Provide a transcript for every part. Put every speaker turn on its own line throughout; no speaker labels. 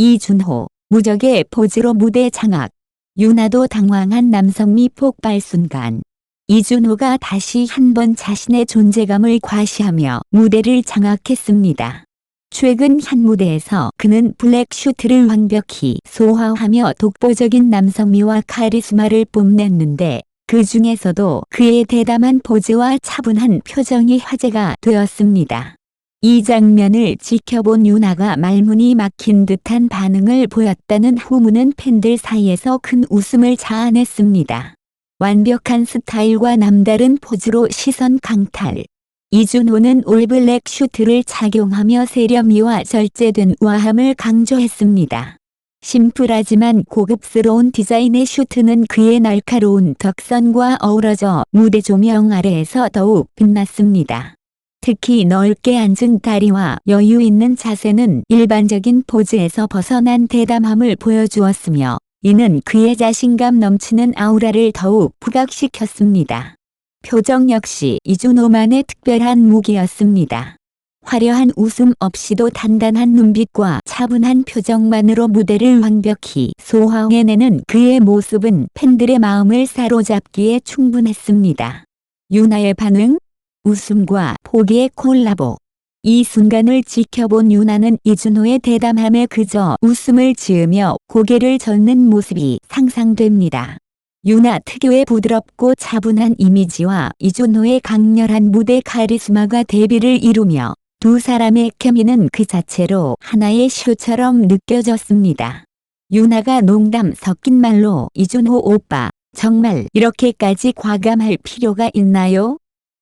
이준호, 무적의 포즈로 무대 장악. 유나도 당황한 남성미 폭발 순간. 이준호가 다시 한번 자신의 존재감을 과시하며 무대를 장악했습니다. 최근 한 무대에서 그는 블랙 슈트를 완벽히 소화하며 독보적인 남성미와 카리스마를 뽐냈는데 그 중에서도 그의 대담한 포즈와 차분한 표정이 화제가 되었습니다. 이 장면을 지켜본 유나가 말문이 막힌 듯한 반응을 보였다는 후문은 팬들 사이에서 큰 웃음을 자아냈습니다. 완벽한 스타일과 남다른 포즈로 시선 강탈. 이준호는 올블랙 슈트를 착용하며 세련미와 절제된 우아함을 강조했습니다. 심플하지만 고급스러운 디자인의 슈트는 그의 날카로운 덕선과 어우러져 무대 조명 아래에서 더욱 빛났습니다. 특히 넓게 앉은 다리와 여유 있는 자세는 일반적인 포즈에서 벗어난 대담함을 보여주었으며 이는 그의 자신감 넘치는 아우라를 더욱 부각시켰습니다. 표정 역시 이준호만의 특별한 무기였습니다. 화려한 웃음 없이도 단단한 눈빛과 차분한 표정만으로 무대를 완벽히 소화해내는 그의 모습은 팬들의 마음을 사로잡기에 충분했습니다. 유나의 반응? 웃음과 포기의 콜라보. 이 순간을 지켜본 유나는 이준호의 대담함에 그저 웃음을 지으며 고개를 젓는 모습이 상상됩니다. 유나 특유의 부드럽고 차분한 이미지와 이준호의 강렬한 무대 카리스마가 대비를 이루며 두 사람의 케미는 그 자체로 하나의 쇼처럼 느껴졌습니다. 유나가 농담 섞인 말로 "이준호 오빠, 정말 이렇게까지 과감할 필요가 있나요?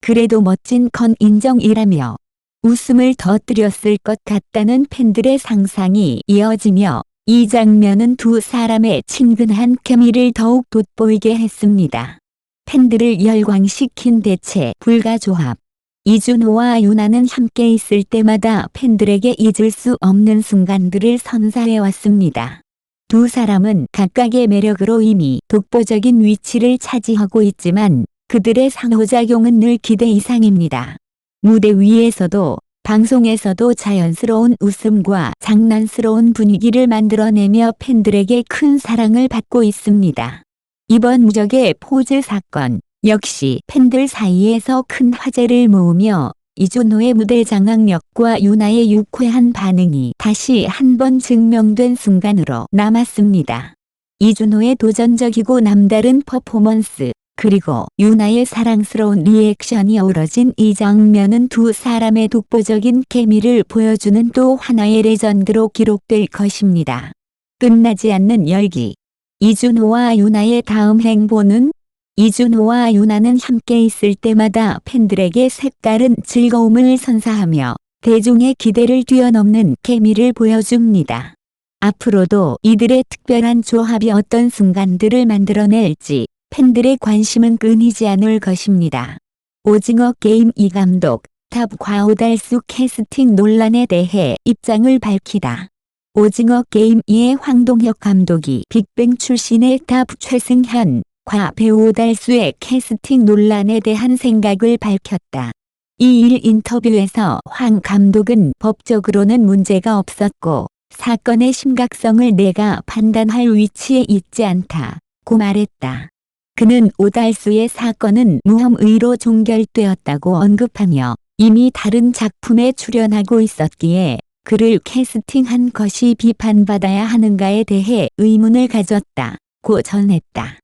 그래도 멋진 건 인정이라며 웃음을 터뜨렸을 것 같다는 팬들의 상상이 이어지며 이 장면은 두 사람의 친근한 케미를 더욱 돋보이게 했습니다. 팬들을 열광시킨 대체 불가 조합. 이준호와 유나는 함께 있을 때마다 팬들에게 잊을 수 없는 순간들을 선사해왔습니다. 두 사람은 각각의 매력으로 이미 독보적인 위치를 차지하고 있지만 그들의 상호작용은 늘 기대 이상입니다. 무대 위에서도 방송에서도 자연스러운 웃음과 장난스러운 분위기를 만들어내며 팬들에게 큰 사랑을 받고 있습니다. 이번 무적의 포즈 사건 역시 팬들 사이에서 큰 화제를 모으며 이준호의 무대 장악력과 유나의 유쾌한 반응이 다시 한번 증명된 순간으로 남았습니다. 이준호의 도전적이고 남다른 퍼포먼스, 그리고 유나의 사랑스러운 리액션이 어우러진 이 장면은 두 사람의 독보적인 케미를 보여주는 또 하나의 레전드로 기록될 것입니다. 끝나지 않는 열기. 이준호와 유나의 다음 행보는? 이준호와 유나는 함께 있을 때마다 팬들에게 색다른 즐거움을 선사하며 대중의 기대를 뛰어넘는 케미를 보여줍니다. 앞으로도 이들의 특별한 조합이 어떤 순간들을 만들어낼지 팬들의 관심은 끊이지 않을 것입니다. 오징어 게임 이 감독, 탑 과오달수 캐스팅 논란에 대해 입장을 밝히다. 오징어 게임 2의 황동혁 감독이 빅뱅 출신의 탑 최승현, 과 배우 오달수의 캐스팅 논란에 대한 생각을 밝혔다. 2일 인터뷰에서 황 감독은 법적으로는 문제가 없었고 사건의 심각성을 내가 판단할 위치에 있지 않다고 말했다. 그는 오달수의 사건은 무혐의로 종결되었다고 언급하며 이미 다른 작품에 출연하고 있었기에 그를 캐스팅한 것이 비판받아야 하는가에 대해 의문을 가졌다고 전했다.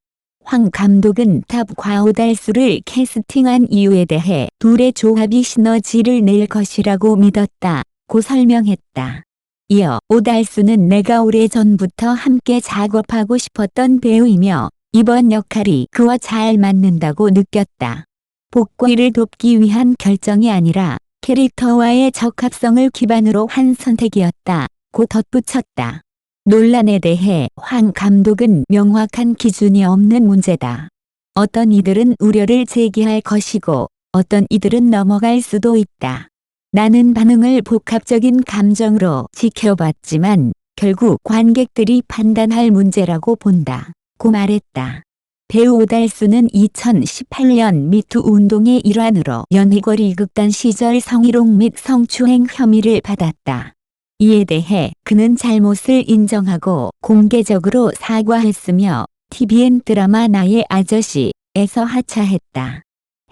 황 감독은 탑과 오달수를 캐스팅한 이유에 대해 둘의 조합이 시너지를 낼 것이라고 믿었다고 설명했다. 이어 오달수는 내가 오래전부터 함께 작업하고 싶었던 배우이며 이번 역할이 그와 잘 맞는다고 느꼈다. 복귀를 돕기 위한 결정이 아니라 캐릭터와의 적합성을 기반으로 한 선택이었다고 덧붙였다. 논란에 대해 황 감독은 명확한 기준이 없는 문제다. 어떤 이들은 우려를 제기할 것이고 어떤 이들은 넘어갈 수도 있다. 나는 반응을 복합적인 감정으로 지켜봤지만 결국 관객들이 판단할 문제라고 본다. 고 말했다. 배우 오달수는 2018년 미투 운동의 일환으로 연예거리 극단 시절 성희롱 및 성추행 혐의를 받았다. 이에 대해 그는 잘못을 인정하고 공개적으로 사과했으며 TVN 드라마 나의 아저씨에서 하차했다.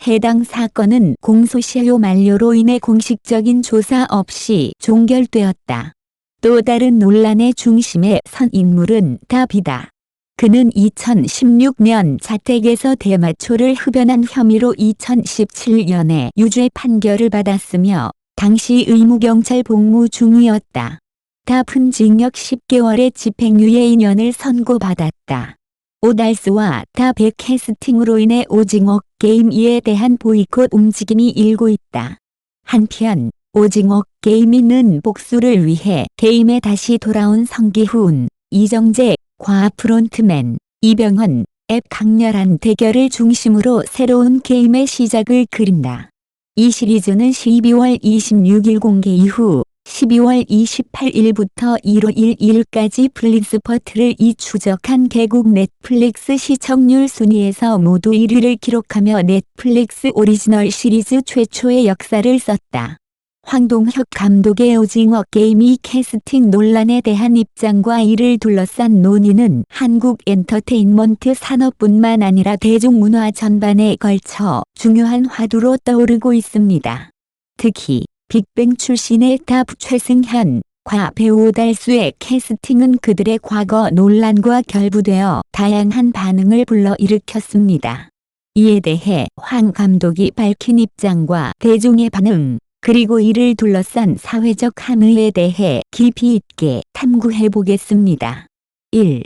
해당 사건은 공소시효 만료로 인해 공식적인 조사 없이 종결되었다. 또 다른 논란의 중심에 선 인물은 다비다. 그는 2016년 자택에서 대마초를 흡연한 혐의로 2017년에 유죄 판결을 받았으며 당시 의무경찰 복무 중이었다. 답은 징역 10개월의 집행유예 2년을 선고받았다. 오달수와 답의 캐스팅으로 인해 오징어 게임 2에 대한 보이콧 움직임이 일고 있다. 한편 오징어 게임 2는 복수를 위해 게임에 다시 돌아온 성기훈, 이정재, 과 프론트맨, 이병헌, 앱 강렬한 대결을 중심으로 새로운 게임의 시작을 그린다. 이 시리즈는 12월 26일 공개 이후 12월 28일부터 1월 1일까지 플릭스퍼트를 추적한 개국 넷플릭스 시청률 순위에서 모두 1위를 기록하며 넷플릭스 오리지널 시리즈 최초의 역사를 썼다. 황동혁 감독의 오징어 게임이 캐스팅 논란에 대한 입장과 이를 둘러싼 논의는 한국 엔터테인먼트 산업뿐만 아니라 대중문화 전반에 걸쳐 중요한 화두로 떠오르고 있습니다. 특히 빅뱅 출신의 답 최승현, 과 배우 오달수의 캐스팅은 그들의 과거 논란과 결부되어 다양한 반응을 불러일으켰습니다. 이에 대해 황 감독이 밝힌 입장과 대중의 반응, 그리고 이를 둘러싼 사회적 함의에 대해 깊이 있게 탐구해 보겠습니다. 1.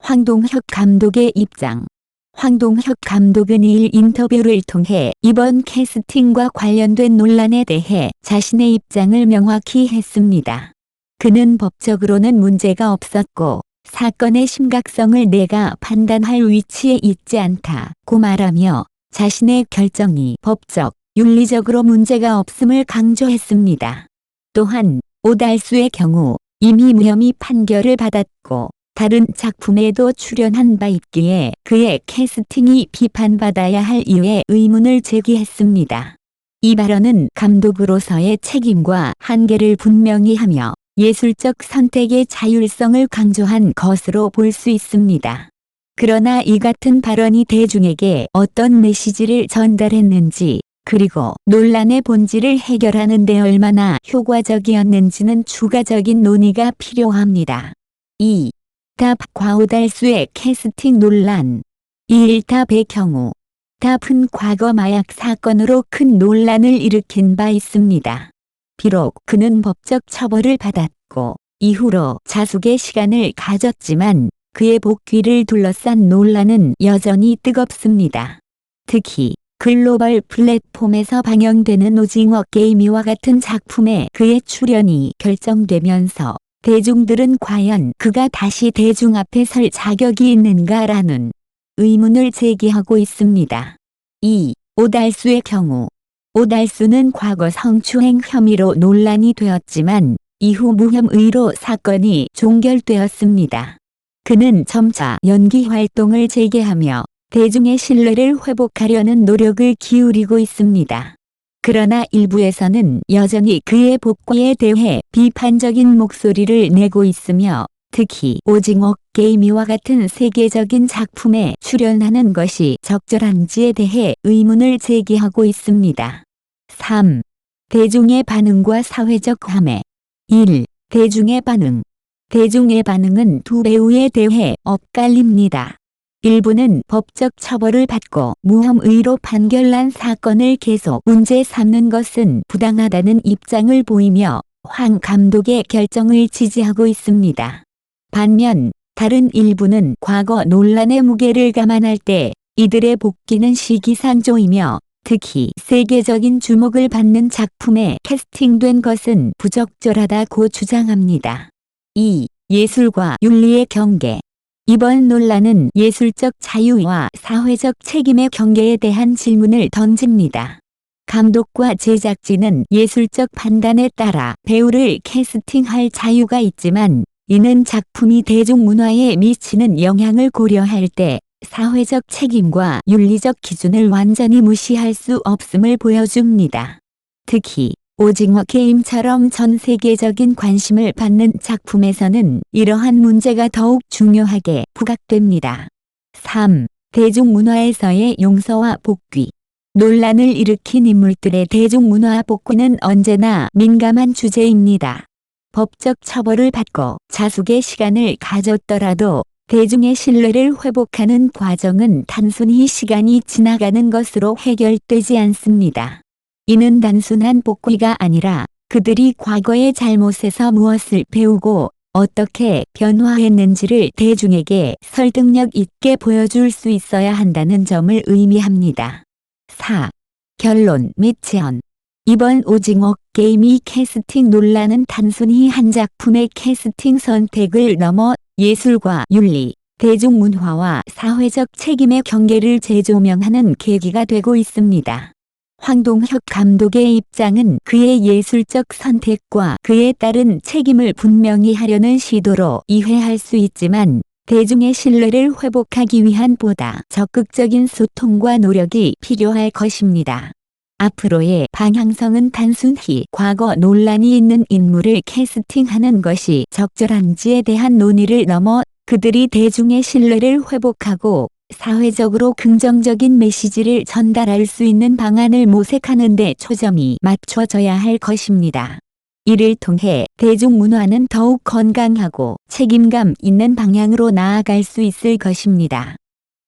황동혁 감독의 입장. 황동혁 감독은 2일 인터뷰를 통해 이번 캐스팅과 관련된 논란에 대해 자신의 입장을 명확히 했습니다. 그는 법적으로는 문제가 없었고 사건의 심각성을 내가 판단할 위치에 있지 않다고 말하며 자신의 결정이 법적, 윤리적으로 문제가 없음을 강조했습니다. 또한 오달수의 경우 이미 무혐의 판결을 받았고 다른 작품에도 출연한 바 있기에 그의 캐스팅이 비판받아야 할 이유에 의문을 제기했습니다. 이 발언은 감독으로서의 책임과 한계를 분명히 하며 예술적 선택의 자율성을 강조한 것으로 볼 수 있습니다. 그러나 이 같은 발언이 대중에게 어떤 메시지를 전달했는지 그리고 논란의 본질을 해결하는 데 얼마나 효과적이었는지는 추가적인 논의가 필요합니다. 2. 답과 오달수의 캐스팅 논란. 1. 답의 경우 답은 과거 마약 사건으로 큰 논란을 일으킨 바 있습니다. 비록 그는 법적 처벌을 받았고 이후로 자숙의 시간을 가졌지만 그의 복귀를 둘러싼 논란은 여전히 뜨겁습니다. 특히 글로벌 플랫폼에서 방영되는 오징어 게임이와 같은 작품에 그의 출연이 결정되면서 대중들은 과연 그가 다시 대중 앞에 설 자격이 있는가라는 의문을 제기하고 있습니다. 2. 오달수의 경우 오달수는 과거 성추행 혐의로 논란이 되었지만 이후 무혐의로 사건이 종결되었습니다. 그는 점차 연기 활동을 재개하며 대중의 신뢰를 회복하려는 노력을 기울이고 있습니다. 그러나 일부에서는 여전히 그의 복귀에 대해 비판적인 목소리를 내고 있으며 특히 오징어 게임이와 같은 세계적인 작품에 출연하는 것이 적절한지에 대해 의문을 제기하고 있습니다. 3. 대중의 반응과 사회적 함의. 1. 대중의 반응. 대중의 반응은 두 배우에 대해 엇갈립니다. 일부는 법적 처벌을 받고 무혐의로 판결난 사건을 계속 문제 삼는 것은 부당하다는 입장을 보이며 황 감독의 결정을 지지하고 있습니다. 반면 다른 일부는 과거 논란의 무게를 감안할 때 이들의 복귀는 시기상조이며 특히 세계적인 주목을 받는 작품에 캐스팅된 것은 부적절하다고 주장합니다. 2. 예술과 윤리의 경계. 이번 논란은 예술적 자유와 사회적 책임의 경계에 대한 질문을 던집니다. 감독과 제작진은 예술적 판단에 따라 배우를 캐스팅할 자유가 있지만 이는 작품이 대중문화에 미치는 영향을 고려할 때 사회적 책임과 윤리적 기준을 완전히 무시할 수 없음을 보여줍니다. 특히 오징어 게임처럼 전 세계적인 관심을 받는 작품에서는 이러한 문제가 더욱 중요하게 부각됩니다. 3. 대중문화에서의 용서와 복귀. 논란을 일으킨 인물들의 대중문화 복귀는 언제나 민감한 주제입니다. 법적 처벌을 받고 자숙의 시간을 가졌더라도 대중의 신뢰를 회복하는 과정은 단순히 시간이 지나가는 것으로 해결되지 않습니다. 이는 단순한 복귀가 아니라 그들이 과거의 잘못에서 무엇을 배우고 어떻게 변화했는지를 대중에게 설득력 있게 보여줄 수 있어야 한다는 점을 의미합니다. 4. 결론 및 제언. 이번 오징어 게임이 캐스팅 논란은 단순히 한 작품의 캐스팅 선택을 넘어 예술과 윤리, 대중문화와 사회적 책임의 경계를 재조명하는 계기가 되고 있습니다. 황동혁 감독의 입장은 그의 예술적 선택과 그에 따른 책임을 분명히 하려는 시도로 이해할 수 있지만 대중의 신뢰를 회복하기 위한 보다 적극적인 소통과 노력이 필요할 것입니다. 앞으로의 방향성은 단순히 과거 논란이 있는 인물을 캐스팅하는 것이 적절한지에 대한 논의를 넘어 그들이 대중의 신뢰를 회복하고 사회적으로 긍정적인 메시지를 전달할 수 있는 방안을 모색하는 데 초점이 맞춰져야 할 것입니다. 이를 통해 대중문화는 더욱 건강하고 책임감 있는 방향으로 나아갈 수 있을 것입니다.